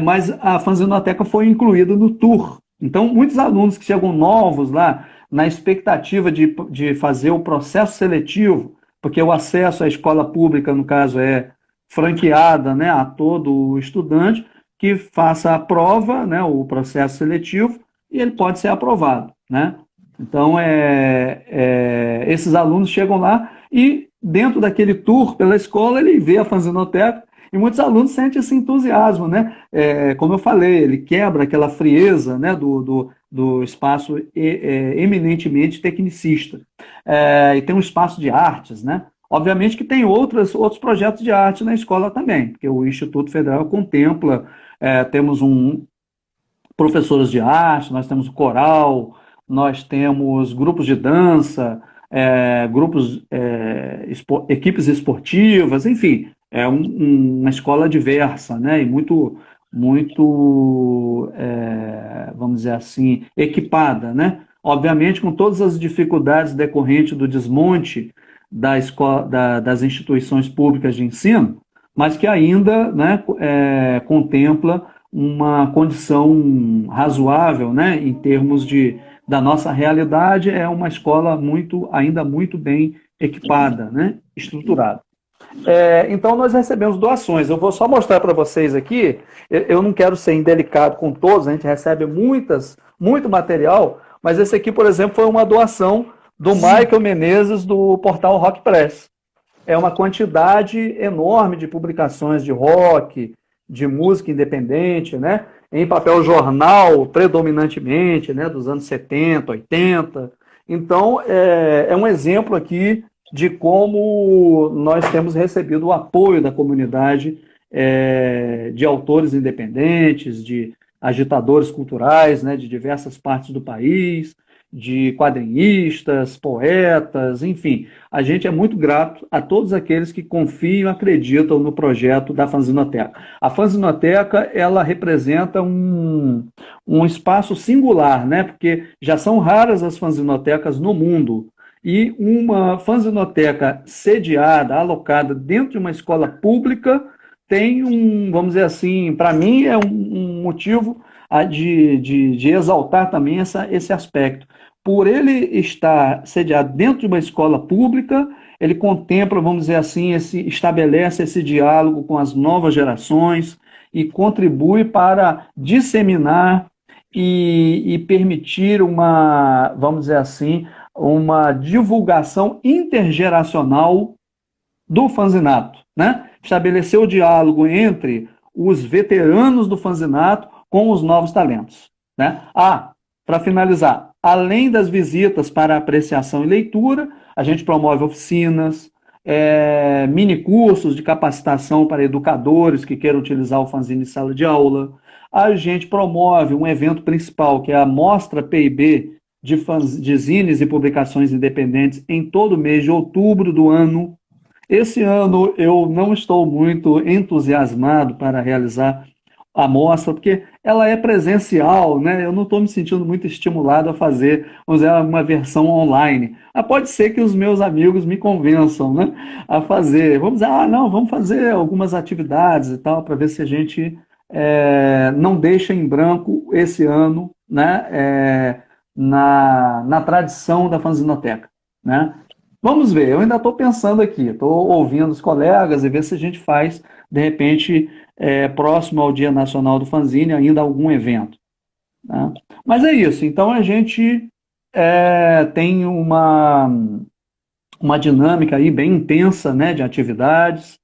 Mas a fanzinoteca foi incluída no tour. Então, muitos alunos que chegam novos lá, na expectativa de fazer o processo seletivo, porque o acesso à escola pública, no caso, é franqueada, né, a todo estudante que faça a prova, né, o processo seletivo, e ele pode ser aprovado, né? Então, esses alunos chegam lá e, dentro daquele tour pela escola, ele vê a fanzinoteca e muitos alunos sentem esse entusiasmo, né? Como eu falei, ele quebra aquela frieza, né, do espaço eminentemente tecnicista. E tem um espaço de artes, né? Obviamente que tem outros projetos de arte na escola também, porque o Instituto Federal contempla, temos professores de arte, nós temos o coral, nós temos grupos de dança, equipes esportivas, enfim, uma escola diversa, né? E muito, muito, vamos dizer assim, equipada, né? Obviamente, com todas as dificuldades decorrentes do desmonte das instituições públicas de ensino, mas que ainda, né, contempla uma condição razoável, né, em termos da nossa realidade. É uma escola ainda muito bem equipada, né, estruturada. Então, nós recebemos doações. Eu vou só mostrar para vocês aqui. Eu não quero ser indelicado com todos, a gente recebe muito material, mas esse aqui, por exemplo, foi uma doação do Michael Menezes, do portal Rock Press. É uma quantidade enorme de publicações de rock, de música independente, né? Em papel jornal, predominantemente, né? Dos anos 70, 80. Então, é um exemplo aqui de como nós temos recebido o apoio da comunidade de autores independentes, de agitadores culturais, né, de diversas partes do país. de quadrinistas, poetas, enfim. A gente é muito grato a todos aqueles que confiam e acreditam no projeto da Fanzinoteca. A Fanzinoteca, ela representa um espaço singular, né? Porque já são raras as fanzinotecas no mundo. E uma fanzinoteca sediada, alocada dentro de uma escola pública, tem vamos dizer assim, para mim é um motivo de exaltar também esse aspecto. Por ele estar sediado dentro de uma escola pública, ele contempla, vamos dizer assim, estabelece esse diálogo com as novas gerações e contribui para disseminar e permitir vamos dizer assim, uma divulgação intergeracional do fanzinato, né? Estabelecer o diálogo entre os veteranos do fanzinato com os novos talentos, né? Para finalizar, além das visitas para apreciação e leitura, a gente promove oficinas, mini cursos de capacitação para educadores que queiram utilizar o fanzine em sala de aula. A gente promove um evento principal, que é a Mostra PIB de zines e publicações independentes em todo mês de outubro do ano. Esse ano eu não estou muito entusiasmado para realizar a mostra, porque ela é presencial, né? Eu não estou me sentindo muito estimulado a fazer, vamos dizer, uma versão online. Mas pode ser que os meus amigos me convençam, né, a fazer. Vamos dizer, não, vamos fazer algumas atividades e tal, para ver se a gente não deixa em branco esse ano, né, na tradição da fanzinoteca, né? Vamos ver, eu ainda estou pensando aqui, estou ouvindo os colegas e ver se a gente faz, de repente, próximo ao Dia Nacional do Fanzine, ainda algum evento, né? Mas é isso, então a gente tem uma dinâmica aí bem intensa, né, de atividades,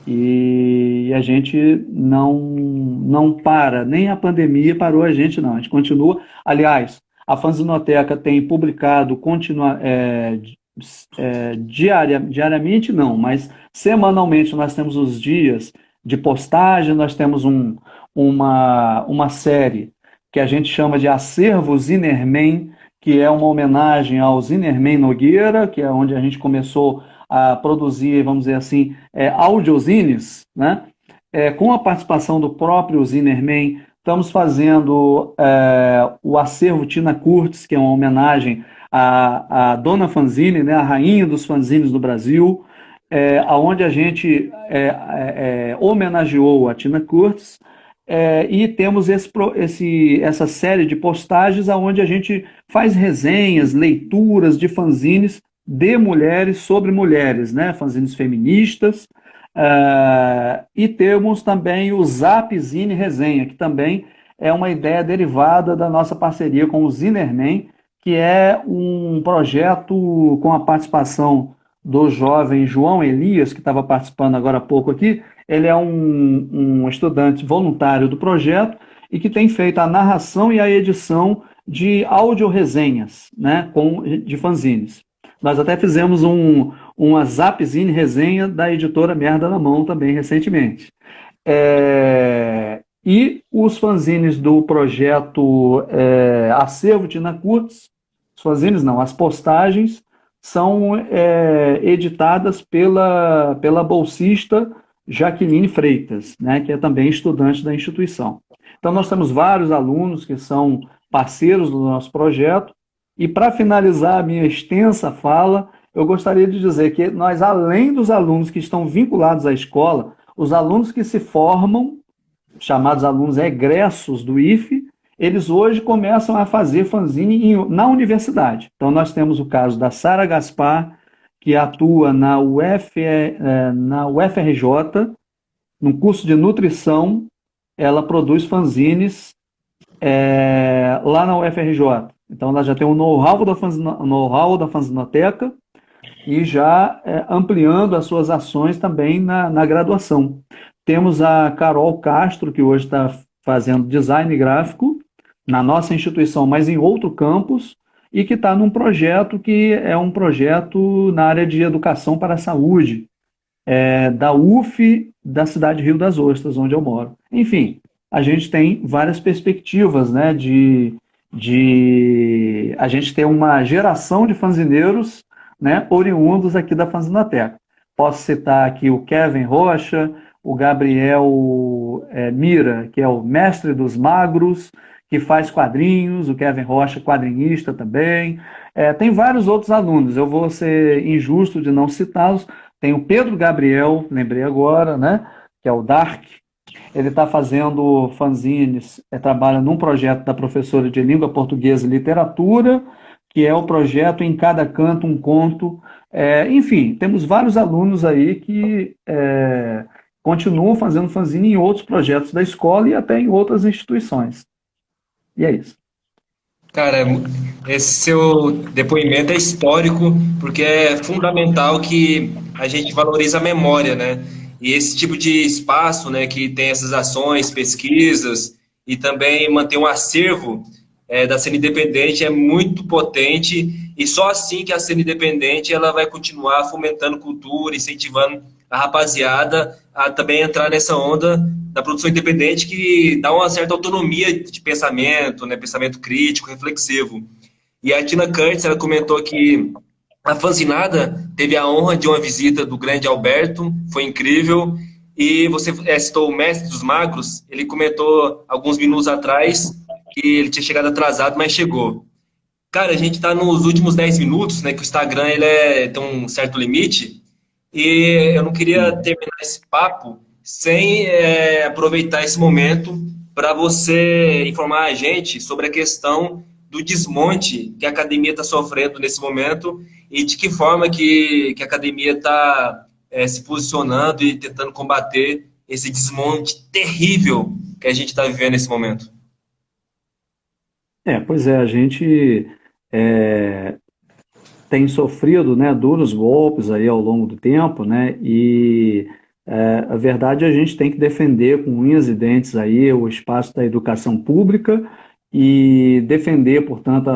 e a gente não para, nem a pandemia parou a gente, não. A gente continua. Aliás, a Fanzinoteca tem publicado diariamente, não, mas semanalmente nós temos os dias de postagem, nós temos uma série que a gente chama de Acervo Zinerman, que é uma homenagem ao Zinerman Nogueira, que é onde a gente começou a produzir, vamos dizer assim, audiozines, né? Com a participação do próprio Zinerman, estamos fazendo o Acervo Tina Kurtz, que é uma homenagem à Dona Fanzine, né, a rainha dos fanzines do Brasil, onde a gente homenageou a Tina Kurtz, e temos essa série de postagens onde a gente faz resenhas, leituras de fanzines de mulheres sobre mulheres, né? Fanzines feministas, e temos também o Zap Zine Resenha, que também é uma ideia derivada da nossa parceria com o Zinerman, que é um projeto com a participação do jovem João Elias, que estava participando agora há pouco aqui. Ele é um estudante voluntário do projeto e que tem feito a narração e a edição de áudio-resenhas, né, de fanzines. Nós até fizemos uma Zapzine resenha da editora Merda na Mão também recentemente. E os fanzines do projeto Acervo Tina Kurtz, os fanzines não, as postagens são editadas pela bolsista Jaqueline Freitas, né, que é também estudante da instituição. Então nós temos vários alunos que são parceiros do nosso projeto. E para finalizar a minha extensa fala, eu gostaria de dizer que nós, além dos alunos que estão vinculados à escola, os alunos que se formam, chamados alunos egressos do IFE, eles hoje começam a fazer fanzine na universidade. Então nós temos o caso da Sara Gaspar, que atua na UFRJ, no curso de nutrição. Ela produz fanzines lá na UFRJ. Então, ela já tem um know-how da fanzinoteca e já ampliando as suas ações também na graduação. Temos a Carol Castro, que hoje está fazendo design gráfico na nossa instituição, mas em outro campus, e que está num projeto que é um projeto na área de educação para a saúde, da UF da cidade de Rio das Ostras, onde eu moro. Enfim, a gente tem várias perspectivas, né, de de a gente ter uma geração de fanzineiros, né, oriundos aqui da Fanzinoteca. Posso citar aqui o Kevin Rocha, o Gabriel Mira, que é o mestre dos magros, que faz quadrinhos, o Kevin Rocha, quadrinista também. Tem vários outros alunos, eu vou ser injusto de não citá-los. Tem o Pedro Gabriel, lembrei agora, né, que é o Dark. Ele está fazendo fanzines, trabalha num projeto da professora de língua portuguesa e literatura, que é o projeto Em Cada Canto um Conto. Enfim, temos vários alunos aí que continuam fazendo fanzine em outros projetos da escola e até em outras instituições. E é isso. Cara, esse seu depoimento é histórico, porque é fundamental que a gente valorize a memória, né? E esse tipo de espaço, né, que tem essas ações, pesquisas e também manter um acervo da cena independente é muito potente e só assim que a cena independente ela vai continuar fomentando cultura, incentivando a rapaziada a também entrar nessa onda da produção independente que dá uma certa autonomia de pensamento, né, pensamento crítico, reflexivo. E a Tina Curtis, ela comentou que a Fanzinada teve a honra de uma visita do grande Alberto, foi incrível. E você citou o Mestre dos Magros, ele comentou alguns minutos atrás que ele tinha chegado atrasado, mas chegou. Cara, a gente está nos últimos 10 minutos, né, que o Instagram tem um certo limite, e eu não queria terminar esse papo sem aproveitar esse momento para você informar a gente sobre a questão do desmonte que a academia está sofrendo nesse momento e de que forma que a academia está se posicionando e tentando combater esse desmonte terrível que a gente está vivendo nesse momento. Pois é, a gente é, tem sofrido, né, duros golpes aí ao longo do tempo, né, e a verdade a gente tem que defender com unhas e dentes aí o espaço da educação pública e defender, portanto,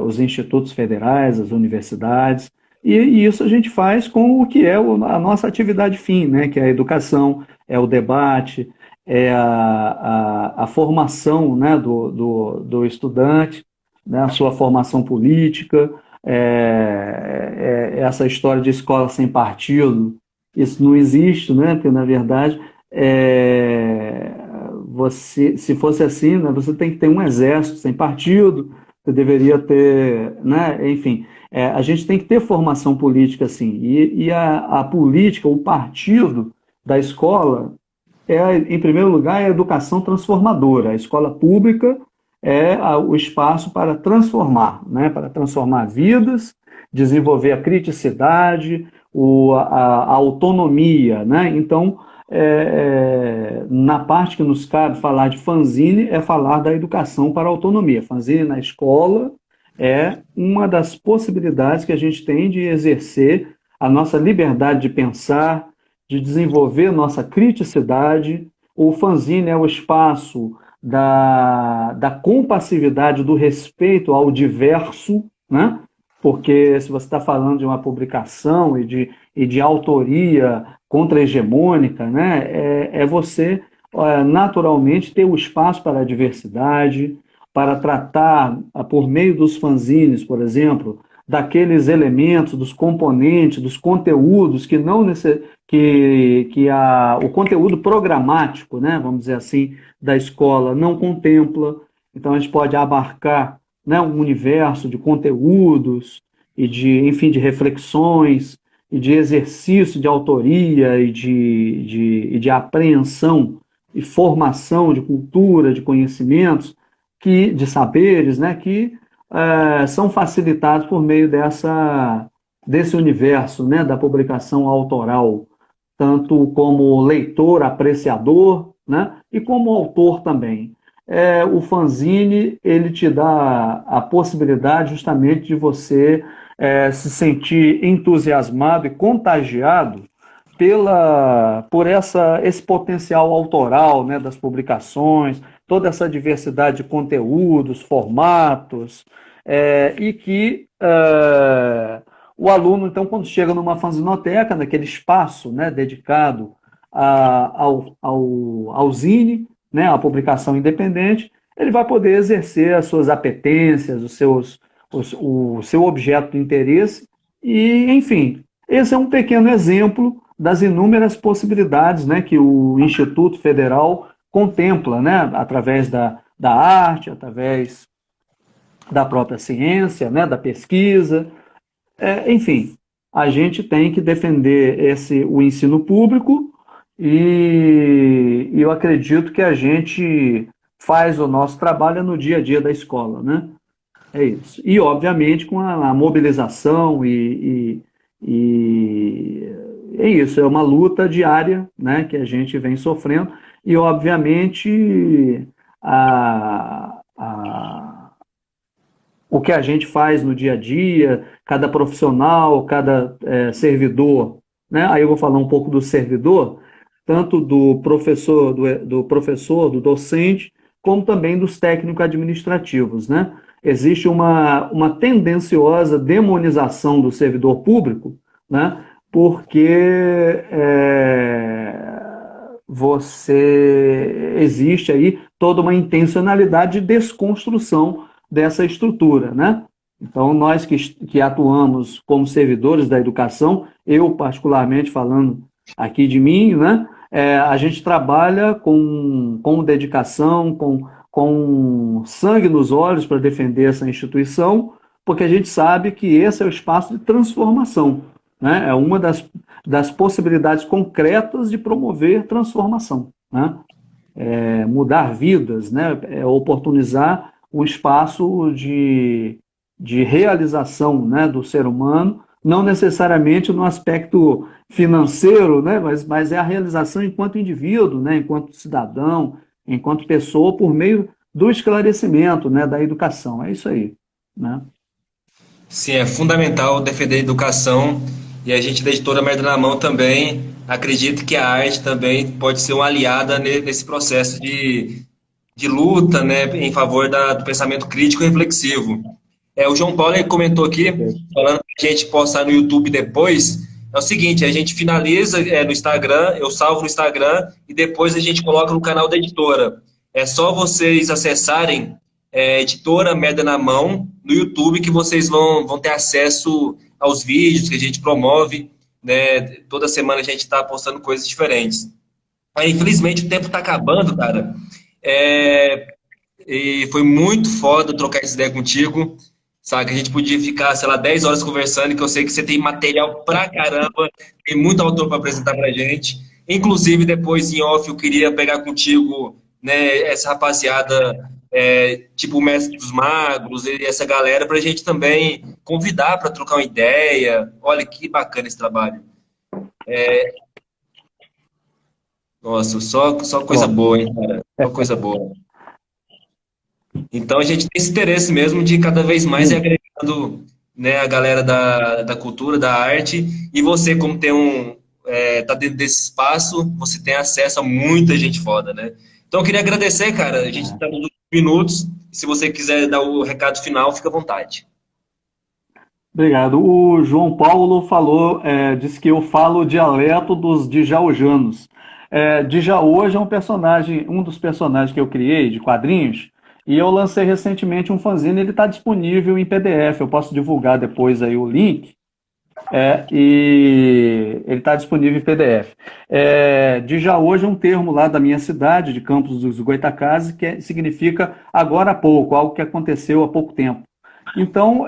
os institutos federais, as universidades, e isso a gente faz com o que é a nossa atividade fim, né, que é a educação, é o debate, é a formação, né, do estudante, né, a sua formação política, essa história de escola sem partido, isso não existe, né? Porque, na verdade, se fosse assim, né, você tem que ter um exército sem partido, você deveria ter, né? Enfim, a gente tem que ter formação política, sim, e a política, o partido da escola em primeiro lugar, é a educação transformadora. A escola pública o espaço para transformar, né? Para transformar vidas, desenvolver a criticidade, a autonomia, né? Então, na parte que nos cabe falar de fanzine, é falar da educação para a autonomia. Fanzine na escola é uma das possibilidades que a gente tem de exercer a nossa liberdade de pensar, de desenvolver nossa criticidade. O fanzine é o espaço da compassividade, do respeito ao diverso, né? Porque se você está falando de uma publicação e de autoria contra-hegemônica, né? Você naturalmente ter o espaço para a diversidade, para tratar, por meio dos fanzines, por exemplo, daqueles elementos, dos componentes, dos conteúdos que não o conteúdo programático, né, vamos dizer assim, da escola não contempla. Então a gente pode abarcar, né, um universo de conteúdos e enfim, de reflexões e de exercício de autoria e de apreensão e formação de cultura, de conhecimentos, de saberes, né, que são facilitados por meio desse universo, né, da publicação autoral, tanto como leitor, apreciador, né, e como autor também. O fanzine, ele te dá a possibilidade justamente de você se sentir entusiasmado e contagiado por esse potencial autoral, né, das publicações, toda essa diversidade de conteúdos, formatos, e que o aluno, então, quando chega numa fanzinoteca, naquele espaço, né, dedicado ao zine, né, à publicação independente, ele vai poder exercer as suas apetências, o seu objeto de interesse, e, enfim, esse é um pequeno exemplo das inúmeras possibilidades, né, que o Instituto Federal contempla, né, através da arte, através da própria ciência, né, da pesquisa. Enfim, a gente tem que defender o ensino público e eu acredito que a gente faz o nosso trabalho no dia a dia da escola, né? É isso. E, obviamente, com a mobilização e é isso, é uma luta diária, né, que a gente vem sofrendo e, obviamente, o que a gente faz no dia a dia, cada profissional, cada servidor, né? Aí eu vou falar um pouco do servidor, tanto do professor, do docente, como também dos técnicos administrativos, né? Existe uma tendenciosa demonização do servidor público, né? Porque existe aí toda uma intencionalidade de desconstrução dessa estrutura, né? Então, nós que atuamos como servidores da educação, eu particularmente falando aqui de mim, né? A gente trabalha com dedicação, com sangue nos olhos para defender essa instituição, porque a gente sabe que esse é o espaço de transformação, né? É uma das possibilidades concretas de promover transformação, né? Mudar vidas, né? Oportunizar um espaço de realização, né, do ser humano, não necessariamente no aspecto financeiro, né, mas é a realização enquanto indivíduo, né, enquanto cidadão, enquanto pessoa, por meio do esclarecimento, né, da educação. É isso aí, né? Sim, é fundamental defender a educação e a gente da Editora Merda na Mão também acredita que a arte também pode ser uma aliada nesse processo de luta, né, em favor do pensamento crítico e reflexivo. O João Paulo ele comentou aqui, falando que a gente postar no YouTube depois, é o seguinte, a gente finaliza no Instagram, eu salvo no Instagram e depois a gente coloca no canal da editora. É só vocês acessarem Editora Merda na Mão no YouTube que vocês vão ter acesso aos vídeos que a gente promove, né? Toda semana a gente está postando coisas diferentes. Infelizmente o tempo está acabando, cara. E foi muito foda trocar essa ideia contigo. Sabe, que a gente podia ficar, sei lá, 10 horas conversando, que eu sei que você tem material pra caramba, tem muito autor para apresentar pra gente. Inclusive, depois em off, eu queria pegar contigo, né, essa rapaziada, tipo o Mestre dos Magos, e essa galera, pra gente também convidar para trocar uma ideia. Olha que bacana esse trabalho. Nossa, só coisa boa, hein, cara? Só coisa boa. Então a gente tem esse interesse mesmo de cada vez mais ir agregando, né, a galera da cultura, da arte, e você, como tá dentro desse espaço, você tem acesso a muita gente foda, né? Então eu queria agradecer, cara, a gente está nos últimos minutos, se você quiser dar o recado final, fica à vontade. Obrigado. O João Paulo falou, disse que eu falo o dialeto dos djaujanos. Djaúja é um dos personagens que eu criei de quadrinhos, e eu lancei recentemente um fanzine, ele está disponível em PDF, eu posso divulgar depois aí o link, e ele está disponível em PDF. Djaúja é um termo lá da minha cidade, de Campos dos Goytacazes, que significa agora há pouco, algo que aconteceu há pouco tempo. Então,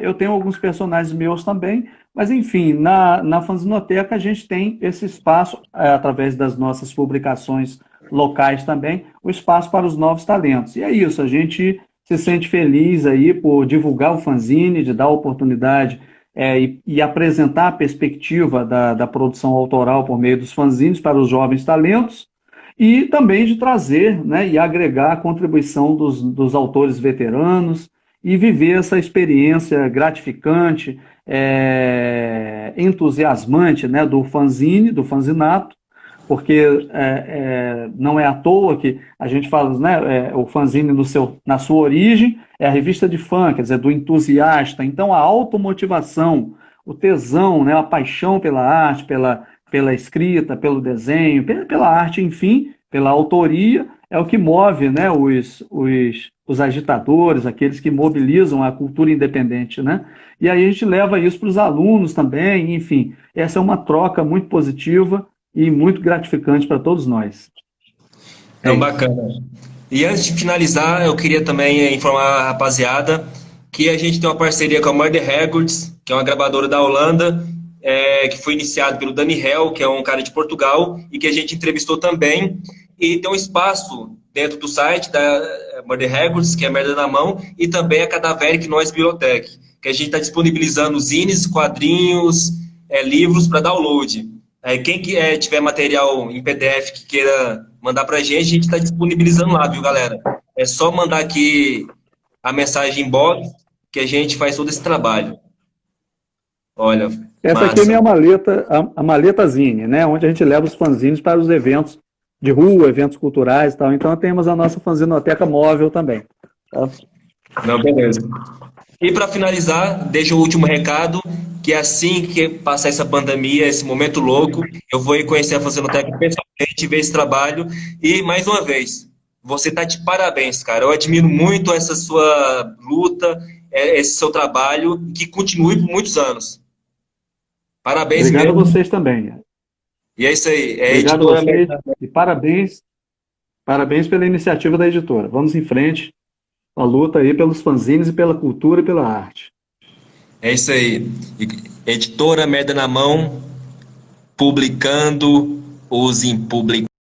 eu tenho alguns personagens meus também, mas enfim, na Fanzinoteca a gente tem esse espaço, através das nossas publicações locais também, o espaço para os novos talentos. E é isso, a gente se sente feliz aí por divulgar o fanzine, de dar a oportunidade e apresentar a perspectiva da produção autoral por meio dos fanzines para os jovens talentos, e também de trazer, né, e agregar a contribuição dos autores veteranos e viver essa experiência gratificante, entusiasmante, né, do fanzine, do fanzinato, porque não é à toa que a gente fala, né, o fanzine na sua origem é a revista de fã, quer dizer, do entusiasta. Então a automotivação, o tesão, né, a paixão pela arte, pela escrita, pelo desenho, pela arte, enfim, pela autoria, é o que move, né, os agitadores, aqueles que mobilizam a cultura independente, né? E aí a gente leva isso para os alunos também, enfim, essa é uma troca muito positiva e muito gratificante para todos nós. É Não, isso. bacana. E antes de finalizar, eu queria também informar a rapaziada que a gente tem uma parceria com a Murder Records, que é uma gravadora da Holanda, que foi iniciada pelo Dani Hell, que é um cara de Portugal, e que a gente entrevistou também. E tem um espaço dentro do site da Murder Records, que é Merda na Mão, e também a Cadaveric Noise Bibliotech, que a gente está disponibilizando zines, quadrinhos, livros para download. Quem tiver material em PDF que queira mandar para a gente está disponibilizando lá, viu, galera? É só mandar aqui a mensagem inbox que a gente faz todo esse trabalho. Olha, Essa aqui é a massa. minha maleta, a maleta Zine, né? Onde a gente leva os fanzines para os eventos de rua, eventos culturais e tal. Então temos a nossa fanzinoteca móvel também. Tá? Não, beleza. E para finalizar, deixa o último recado, que assim que passar essa pandemia, esse momento louco, eu vou ir conhecer a Fazenoteca pessoalmente, ver esse trabalho. E, mais uma vez, você tá de parabéns, cara. Eu admiro muito essa sua luta, esse seu trabalho, que continue por muitos anos. Parabéns Obrigado a mesmo. vocês também. E é isso aí. É a Obrigado a editora vocês e parabéns pela iniciativa da editora. Vamos em frente, a luta aí pelos fanzines e pela cultura e pela arte. É isso aí. Editora Merda na Mão, publicando os impublicados.